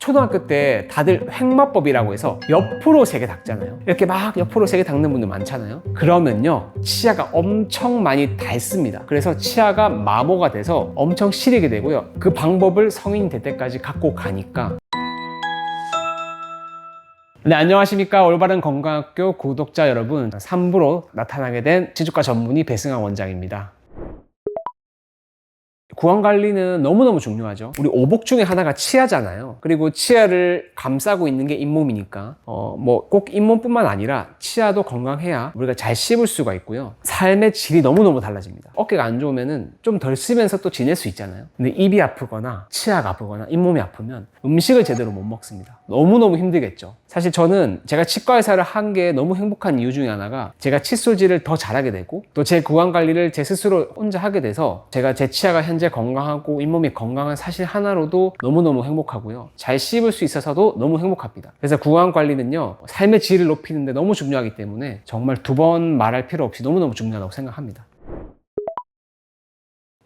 초등학교 때 다들 횡마법이라고 해서 옆으로 3개 닦잖아요. 이렇게 막 옆으로 3개 닦는 분들 많잖아요. 그러면요, 치아가 엄청 많이 닳습니다. 그래서 치아가 마모가 돼서 엄청 시리게 되고요. 그 방법을 성인이 될 때까지 갖고 가니까. 네, 안녕하십니까. 올바른 건강학교 구독자 여러분, 3부로 나타나게 된 치주과 전문의 배승환 원장입니다. 구강관리는 너무너무 중요하죠. 우리 오복 중에 하나가 치아잖아요. 그리고 치아를 감싸고 있는 게 잇몸이니까 꼭 잇몸뿐만 아니라 치아도 건강해야 우리가 잘 씹을 수가 있고요. 삶의 질이 너무너무 달라집니다. 어깨가 안 좋으면 좀 덜 쓰면서 또 지낼 수 있잖아요. 근데 입이 아프거나 치아가 아프거나 잇몸이 아프면 음식을 제대로 못 먹습니다. 너무너무 힘들겠죠. 사실 저는 제가 치과 의사를 한 게 너무 행복한 이유 중에 하나가 제가 칫솔질을 더 잘하게 되고 또 제 구강관리를 제 스스로 혼자 하게 돼서 제가 제 치아가 현재 건강하고 잇몸이 건강한 사실 하나로도 너무너무 행복하고요. 잘 씹을 수 있어서도 너무 행복합니다. 그래서 구강관리는요, 삶의 질을 높이는데 너무 중요하기 때문에 정말 2번 말할 필요 없이 너무너무 중요하다고 생각합니다.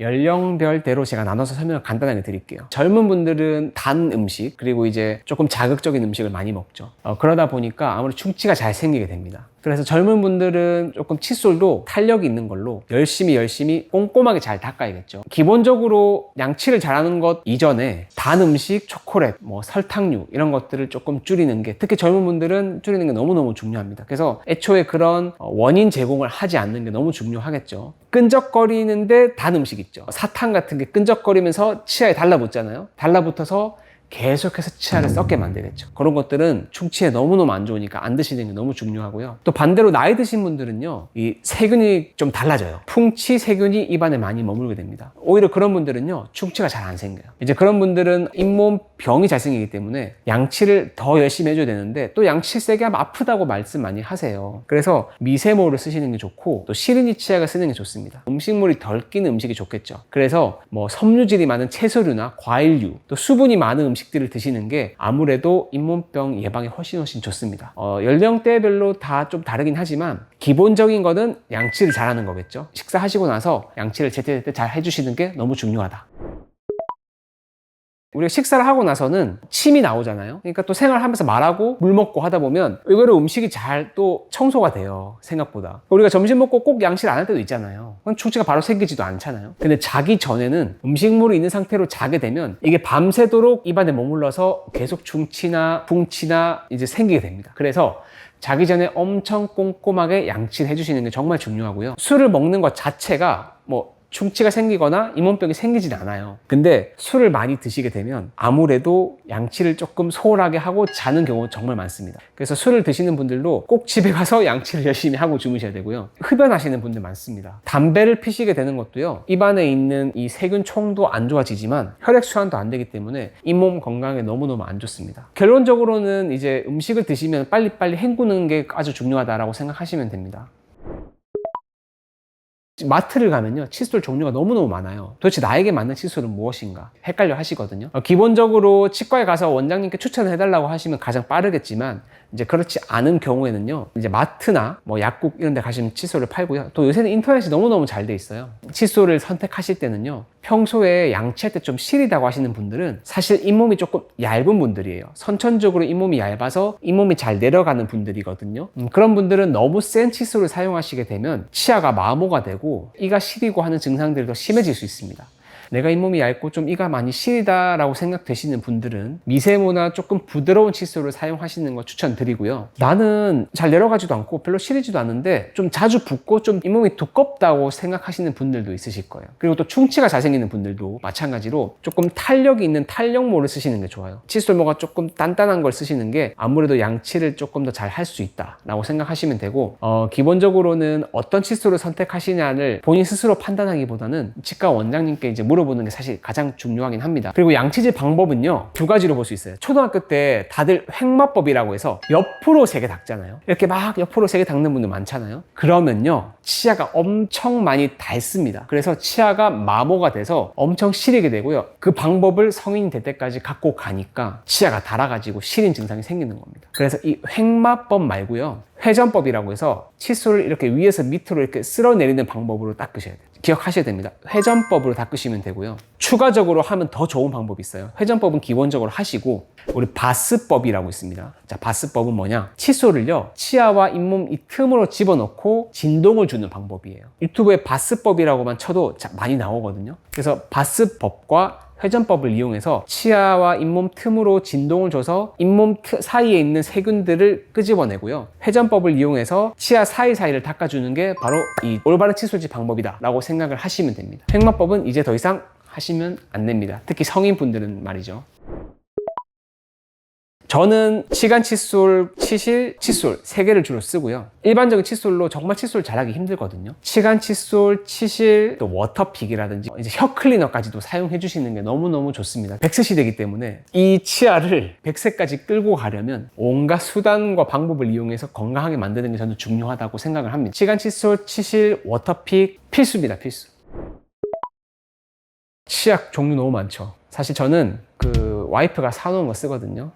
연령별대로 제가 나눠서 설명을 간단하게 드릴게요. 젊은 분들은 단 음식, 그리고 이제 조금 자극적인 음식을 많이 먹죠. 그러다 보니까 아무래도 충치가 잘 생기게 됩니다. 그래서 젊은 분들은 조금 칫솔도 탄력이 있는 걸로 열심히 꼼꼼하게 잘 닦아야겠죠. 기본적으로 양치를 잘하는 것 이전에 단 음식, 초콜릿, 설탕류 이런 것들을 조금 줄이는 게, 특히 젊은 분들은 줄이는 게 너무너무 중요합니다. 그래서 애초에 그런 원인 제공을 하지 않는 게 너무 중요하겠죠. 끈적거리는데 단 음식 있죠. 사탕 같은 게 끈적거리면서 치아에 달라붙잖아요. 달라붙어서 계속해서 치아를 썩게 만들겠죠. 그런 것들은 충치에 너무너무 안 좋으니까 안 드시는 게 너무 중요하고요. 또 반대로 나이 드신 분들은요, 이 세균이 좀 달라져요. 풍치 세균이 입안에 많이 머물게 됩니다. 오히려 그런 분들은요, 충치가 잘 안 생겨요. 이제 그런 분들은 잇몸 병이 잘 생기기 때문에 양치를 더 열심히 해줘야 되는데, 또 양치 세게 하면 아프다고 말씀 많이 하세요. 그래서 미세모를 쓰시는 게 좋고, 또 시리니 치약을 쓰는 게 좋습니다. 음식물이 덜 끼는 음식이 좋겠죠. 그래서 섬유질이 많은 채소류나 과일류, 또 수분이 많은 음식들을 드시는 게 아무래도 잇몸병 예방에 훨씬 좋습니다. 연령대별로 다 좀 다르긴 하지만 기본적인 거는 양치를 잘하는 거겠죠. 식사하시고 나서 양치를 제때제때 잘 해주시는 게 너무 중요하다. 우리가 식사를 하고 나서는 침이 나오잖아요. 그러니까 또 생활하면서 말하고 물 먹고 하다 보면 의외로 음식이 잘 또 청소가 돼요, 생각보다. 우리가 점심 먹고 꼭 양치를 안 할 때도 있잖아요. 그럼 충치가 바로 생기지도 않잖아요. 근데 자기 전에는 음식물이 있는 상태로 자게 되면 이게 밤새도록 입안에 머물러서 계속 충치나 풍치나 이제 생기게 됩니다. 그래서 자기 전에 엄청 꼼꼼하게 양치를 해주시는 게 정말 중요하고요. 술을 먹는 것 자체가 충치가 생기거나 잇몸병이 생기진 않아요. 근데 술을 많이 드시게 되면 아무래도 양치를 조금 소홀하게 하고 자는 경우가 정말 많습니다. 그래서 술을 드시는 분들도 꼭 집에 가서 양치를 열심히 하고 주무셔야 되고요. 흡연하시는 분들 많습니다. 담배를 피시게 되는 것도요, 입안에 있는 이 세균총도 안 좋아지지만 혈액순환도 안 되기 때문에 잇몸 건강에 너무너무 안 좋습니다. 결론적으로는 이제 음식을 드시면 빨리빨리 헹구는 게 아주 중요하다고 생각하시면 됩니다. 마트를 가면요, 칫솔 종류가 너무너무 많아요. 도대체 나에게 맞는 칫솔은 무엇인가 헷갈려 하시거든요. 기본적으로 치과에 가서 원장님께 추천을 해달라고 하시면 가장 빠르겠지만, 이제 그렇지 않은 경우에는요, 이제 마트나 약국 이런 데 가시면 칫솔을 팔고요. 또 요새는 인터넷이 너무너무 잘 돼 있어요. 칫솔을 선택하실 때는요, 평소에 양치할 때 좀 시리다고 하시는 분들은 사실 잇몸이 조금 얇은 분들이에요. 선천적으로 잇몸이 얇아서 잇몸이 잘 내려가는 분들이거든요. 그런 분들은 너무 센 칫솔을 사용하시게 되면 치아가 마모가 되고 이가 시리고 하는 증상들이 더 심해질 수 있습니다. 내가 잇몸이 얇고 좀 이가 많이 시리다라고 생각되시는 분들은 미세모나 조금 부드러운 칫솔을 사용하시는 거 추천드리고요. 나는 잘 내려가지도 않고 별로 시리지도 않는데 좀 자주 붓고 좀 잇몸이 두껍다고 생각하시는 분들도 있으실 거예요. 그리고 또 충치가 잘 생기는 분들도 마찬가지로 조금 탄력이 있는 탄력모를 쓰시는 게 좋아요. 칫솔모가 조금 단단한 걸 쓰시는 게 아무래도 양치를 조금 더 잘 할 수 있다라고 생각하시면 되고, 기본적으로는 어떤 칫솔을 선택하시냐를 본인 스스로 판단하기보다는 치과 원장님께 이제 물어보는 게 사실 가장 중요하긴 합니다. 그리고 양치질 방법은요, 2가지로 볼 수 있어요. 초등학교 때 다들 횡마법이라고 해서 옆으로 3개 닦잖아요. 이렇게 막 옆으로 3개 닦는 분들 많잖아요. 그러면요, 치아가 엄청 많이 닳습니다. 그래서 치아가 마모가 돼서 엄청 시리게 되고요. 그 방법을 성인이 될 때까지 갖고 가니까 치아가 닳아가지고 시린 증상이 생기는 겁니다. 그래서 이 횡마법 말고요, 회전법이라고 해서 칫솔을 이렇게 위에서 밑으로 이렇게 쓸어내리는 방법으로 닦으셔야 돼요. 기억하셔야 됩니다. 회전법으로 닦으시면 되고요. 추가적으로 하면 더 좋은 방법이 있어요. 회전법은 기본적으로 하시고 우리 바스법이라고 있습니다. 자, 바스법은 뭐냐? 칫솔을요, 치아와 잇몸 이 틈으로 집어넣고 진동을 주는 방법이에요. 유튜브에 바스법이라고만 쳐도 많이 나오거든요. 그래서 바스법과 회전법을 이용해서 치아와 잇몸 틈으로 진동을 줘서 잇몸 사이에 있는 세균들을 끄집어내고요. 회전법을 이용해서 치아 사이사이를 닦아주는 게 바로 이 올바른 칫솔질 방법이다 라고 생각을 하시면 됩니다. 횡마법은 이제 더 이상 하시면 안 됩니다. 특히 성인분들은 말이죠. 저는 치간 칫솔, 치실, 칫솔 3개를 주로 쓰고요. 일반적인 칫솔로 정말 칫솔 잘하기 힘들거든요. 치간 칫솔, 치실, 또 워터픽이라든지 이제 혀 클리너까지도 사용해 주시는 게 너무너무 좋습니다. 100세 시대이기 때문에 이 치아를 100세까지 끌고 가려면 온갖 수단과 방법을 이용해서 건강하게 만드는 게 저는 중요하다고 생각을 합니다. 치간 칫솔, 치실, 워터픽 필수입니다. 필수. 치약 종류 너무 많죠. 사실 저는 그 와이프가 사놓은 거 쓰거든요.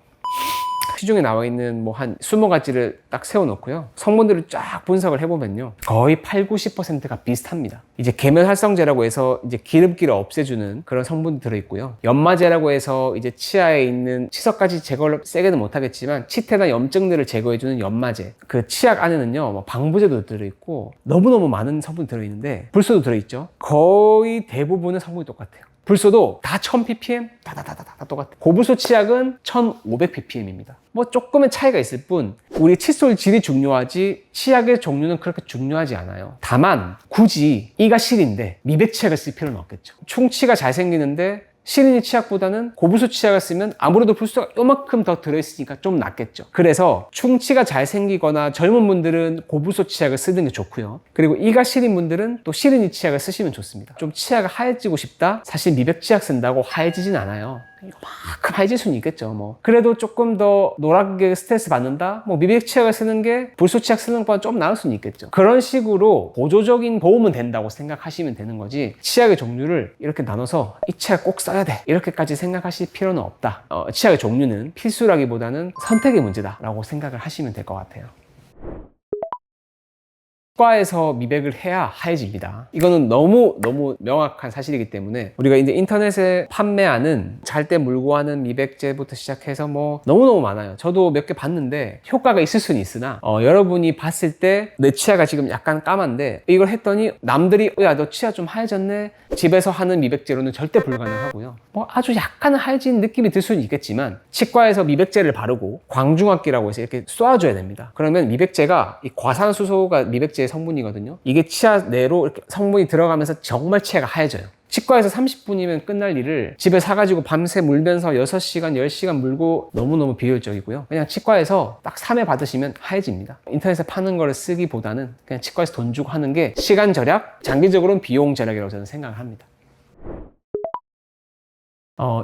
시중에 나와 있는 뭐 한 20가지를 딱 세워놓고요. 성분들을 쫙 분석을 해보면요. 거의 8, 90%가 비슷합니다. 이제 계면활성제라고 해서 이제 기름기를 없애주는 그런 성분이 들어있고요. 연마제라고 해서 이제 치아에 있는 치석까지 제거를 세게는 못하겠지만 치태나 염증들을 제거해주는 연마제. 그 치약 안에는요, 뭐 방부제도 들어있고 너무너무 많은 성분이 들어있는데 불소도 들어있죠. 거의 대부분의 성분이 똑같아요. 불소도 다 1000ppm? 다 똑같아. 고불소 치약은 1500ppm입니다. 뭐 조금의 차이가 있을 뿐 우리 칫솔 질이 중요하지 치약의 종류는 그렇게 중요하지 않아요. 다만 굳이 이가 실인데 미백 치약을 쓸 필요는 없겠죠. 충치가 잘 생기는데 시린이 치약보다는 고불소 치약을 쓰면 아무래도 불소가 요만큼 더 들어있으니까 좀 낫겠죠. 그래서 충치가 잘 생기거나 젊은 분들은 고불소 치약을 쓰는 게 좋고요. 그리고 이가 시린 분들은 또 시린이 치약을 쓰시면 좋습니다. 좀 치아가 하얘지고 싶다? 사실 미백 치약 쓴다고 하얘지진 않아요. 요만큼 하얘질 수는 있겠죠. 뭐 그래도 조금 더 노랗게 스트레스 받는다? 뭐 미백 치약을 쓰는 게 불소 치약 쓰는 것보다 좀 나을 수는 있겠죠. 그런 식으로 보조적인 도움은 된다고 생각하시면 되는 거지 치약의 종류를 이렇게 나눠서 이 치약 꼭 써야 돼 이렇게까지 생각하실 필요는 없다. 치약의 종류는 필수라기보다는 선택의 문제다라고 생각을 하시면 될 것 같아요. 치과에서 미백을 해야 하얘집니다. 이거는 너무 명확한 사실이기 때문에 우리가 이제 인터넷에 판매하는 잘 때 물고 하는 미백제부터 시작해서 뭐 너무너무 많아요. 저도 몇 개 봤는데 효과가 있을 수는 있으나 여러분이 봤을 때 내 치아가 지금 약간 까만데 이걸 했더니 남들이 야 너 치아 좀 하얘졌네 집에서 하는 미백제로는 절대 불가능하고요. 뭐 아주 약간은 하얘진 느낌이 들 수는 있겠지만 치과에서 미백제를 바르고 광중압기라고 해서 이렇게 쏘아줘야 됩니다. 그러면 미백제가 이 과산수소가 미백제 성분이거든요. 이게 치아 내로 이렇게 성분이 들어가면서 정말 치아가 하얘져요. 치과에서 30분이면 끝날 일을 집에 사가지고 밤새 물면서 6시간, 10시간 물고 너무너무 비효율적이고요. 그냥 치과에서 딱 3회 받으시면 하얘집니다. 인터넷에 파는 거를 쓰기보다는 그냥 치과에서 돈 주고 하는 게 시간 절약, 장기적으로는 비용 절약이라고 저는 생각을 합니다.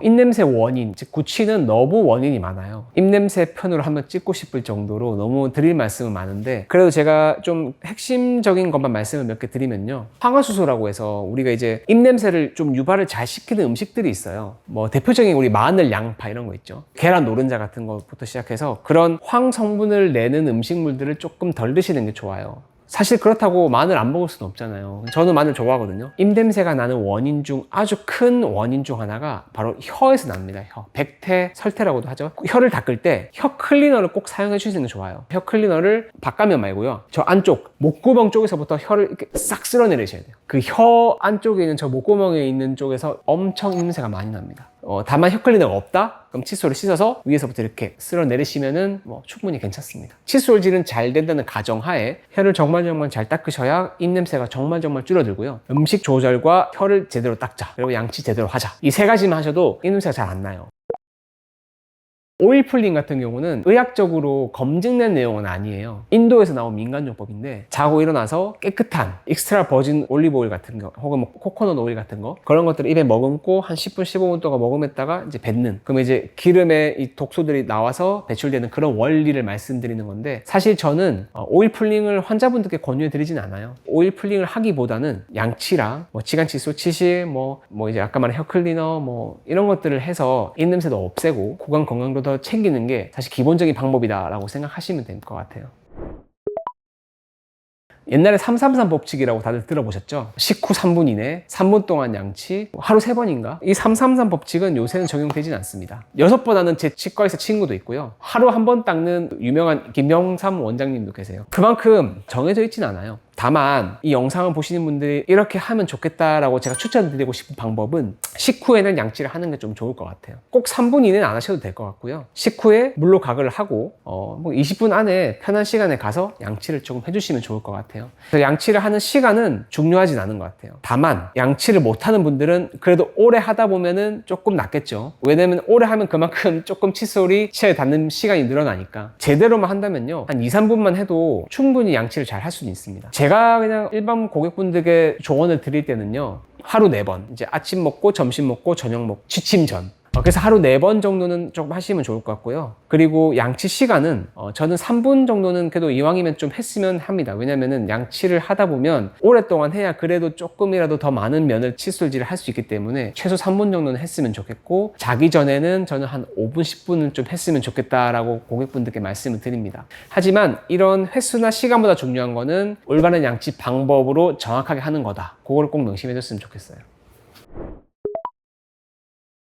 입냄새 원인, 즉 구취는 너무 원인이 많아요. 입냄새 편으로 한번 찍고 싶을 정도로 너무 드릴 말씀은 많은데 그래도 제가 좀 핵심적인 것만 말씀을 몇 개 드리면요. 황화수소라고 해서 우리가 이제 입냄새를 좀 유발을 잘 시키는 음식들이 있어요. 뭐 대표적인 우리 마늘, 양파 이런 거 있죠. 계란 노른자 같은 것부터 시작해서 그런 황 성분을 내는 음식물들을 조금 덜 드시는 게 좋아요. 사실 그렇다고 마늘 안 먹을 수는 없잖아요. 저는 마늘 좋아하거든요. 입냄새가 나는 원인 중 아주 큰 원인 중 하나가 바로 혀에서 납니다. 혀. 백태, 설태라고도 하죠. 혀를 닦을 때 혀 클리너를 꼭 사용해 주시는 게 좋아요. 혀 클리너를 바깥면 말고요. 저 안쪽 목구멍 쪽에서부터 혀를 이렇게 싹 쓸어내리셔야 돼요. 그 혀 안쪽에 있는 저 목구멍에 있는 쪽에서 엄청 입냄새가 많이 납니다. 다만 혀 클리너가 없다? 그럼 칫솔을 씻어서 위에서부터 이렇게 쓸어내리시면은 뭐 충분히 괜찮습니다. 칫솔질은 잘 된다는 가정하에 혀를 정말 잘 닦으셔야 입냄새가 정말 줄어들고요. 음식 조절과 혀를 제대로 닦자. 그리고 양치 제대로 하자. 이 3가지만 하셔도 입냄새가 잘 안 나요. 오일 풀링 같은 경우는 의학적으로 검증된 내용은 아니에요. 인도에서 나온 민간요법인데 자고 일어나서 깨끗한 익스트라 버진 올리브 오일 같은 거 혹은 뭐 코코넛 오일 같은 거 그런 것들을 입에 머금고 한 10분 15분 동안 머금었다가 이제 뱉는 그러면 이제 기름에 이 독소들이 나와서 배출되는 그런 원리를 말씀드리는 건데 사실 저는 오일 풀링을 환자분들께 권유해 드리진 않아요. 오일 풀링을 하기보다는 양치랑 뭐 치간 칫솔, 치실 뭐 이제 아까 말한 혀 클리너 뭐 이런 것들을 해서 입냄새도 없애고 구강 건강도 더 챙기는 게 사실 기본적인 방법이다라고 생각하시면 될 것 같아요. 옛날에 333 법칙이라고 다들 들어보셨죠? 식후 3분 이내, 3분 동안 양치, 하루 3번인가? 이 333 법칙은 요새는 적용되진 않습니다. 6번 하는 제 치과의사 친구도 있고요. 하루 한 번 닦는 유명한 김영삼 원장님도 계세요. 그만큼 정해져 있진 않아요. 다만 이 영상을 보시는 분들이 이렇게 하면 좋겠다라고 제가 추천드리고 싶은 방법은 식후에는 양치를 하는 게 좀 좋을 것 같아요. 꼭 3분 이내는 안 하셔도 될 것 같고요. 식후에 물로 가글을 하고 뭐 20분 안에 편한 시간에 가서 양치를 조금 해주시면 좋을 것 같아요. 그래서 양치를 하는 시간은 중요하진 않은 것 같아요. 다만 양치를 못하는 분들은 그래도 오래 하다 보면은 조금 낫겠죠. 왜냐면 오래 하면 그만큼 조금 칫솔이 치아에 닿는 시간이 늘어나니까 제대로만 한다면요 한 2, 3분만 해도 충분히 양치를 잘 할 수는 있습니다. 제가 그냥 일반 고객분들에게 조언을 드릴 때는요 하루 4번 이제 아침 먹고 점심 먹고 저녁 먹고 취침 전 그래서 하루 4번 정도는 조금 하시면 좋을 것 같고요. 그리고 양치 시간은 저는 3분 정도는 그래도 이왕이면 좀 했으면 합니다. 왜냐면은 양치를 하다 보면 오랫동안 해야 그래도 조금이라도 더 많은 면을 칫솔질을 할 수 있기 때문에 최소 3분 정도는 했으면 좋겠고 자기 전에는 저는 한 5분, 10분은 좀 했으면 좋겠다라고 고객분들께 말씀을 드립니다. 하지만 이런 횟수나 시간보다 중요한 거는 올바른 양치 방법으로 정확하게 하는 거다. 그걸 꼭 명심해 줬으면 좋겠어요.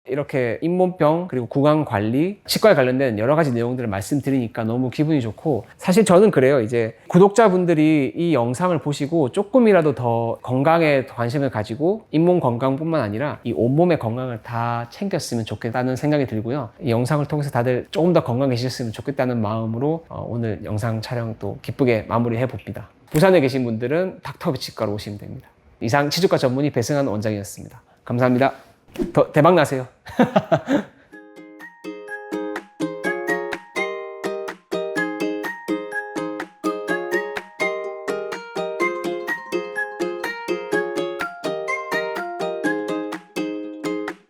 이렇게 잇몸병 그리고 구강관리 치과에 관련된 여러 가지 내용들을 말씀드리니까 너무 기분이 좋고 사실 저는 그래요. 이제 구독자분들이 이 영상을 보시고 조금이라도 더 건강에 관심을 가지고 잇몸 건강뿐만 아니라 이 온몸의 건강을 다 챙겼으면 좋겠다는 생각이 들고요. 이 영상을 통해서 다들 조금 더 건강해지셨으면 좋겠다는 마음으로 오늘 영상 촬영 또 기쁘게 마무리해 봅니다. 부산에 계신 분들은 닥터비 치과로 오시면 됩니다. 이상 치주과 전문의 배승환 원장이었습니다. 감사합니다. 더 대박 나세요.